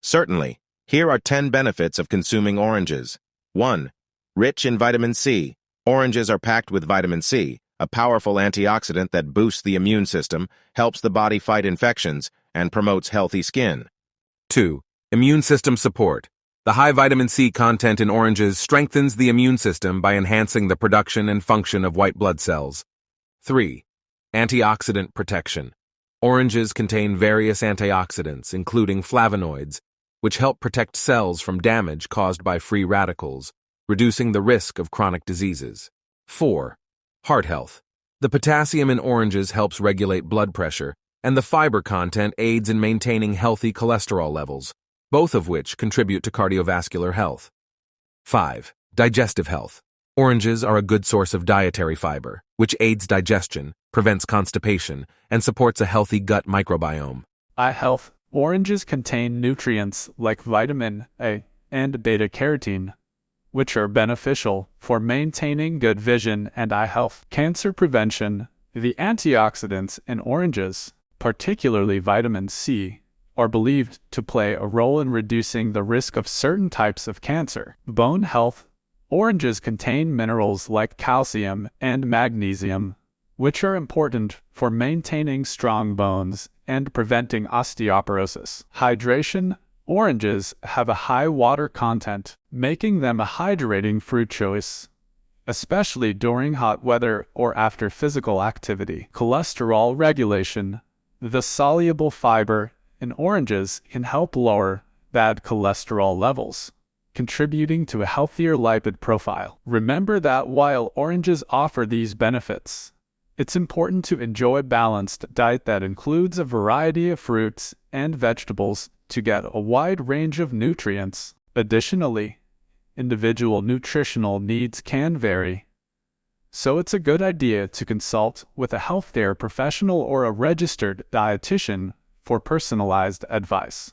Certainly. Here are 10 benefits of consuming oranges. 1. Rich in vitamin C. Oranges are packed with vitamin C, a powerful antioxidant that boosts the immune system, helps the body fight infections, and promotes healthy skin. 2. Immune system support. The high vitamin C content in oranges strengthens the immune system by enhancing the production and function of white blood cells. 3. Antioxidant protection. Oranges contain various antioxidants, including flavonoids, which help protect cells from damage caused by free radicals, reducing the risk of chronic diseases. 4. Heart health. The potassium in oranges helps regulate blood pressure, and the fiber content aids in maintaining healthy cholesterol levels, both of which contribute to cardiovascular health. 5. Digestive health. Oranges are a good source of dietary fiber, which aids digestion, prevents constipation, and supports a healthy gut microbiome. Eye health. Oranges contain nutrients like vitamin A and beta-carotene, which are beneficial for maintaining good vision and eye health. Cancer prevention. The antioxidants in oranges, particularly vitamin C, are believed to play a role in reducing the risk of certain types of cancer. Bone health. Oranges contain minerals like calcium and magnesium, which are important for maintaining strong bones and preventing osteoporosis. Hydration. Oranges have a high water content, making them a hydrating fruit choice, especially during hot weather or after physical activity. Cholesterol regulation. The soluble fiber in oranges can help lower bad cholesterol levels, contributing to a healthier lipid profile. Remember that while oranges offer these benefits, it's important to enjoy a balanced diet that includes a variety of fruits and vegetables to get a wide range of nutrients. Additionally, individual nutritional needs can vary, so it's a good idea to consult with a healthcare professional or a registered dietitian for personalized advice.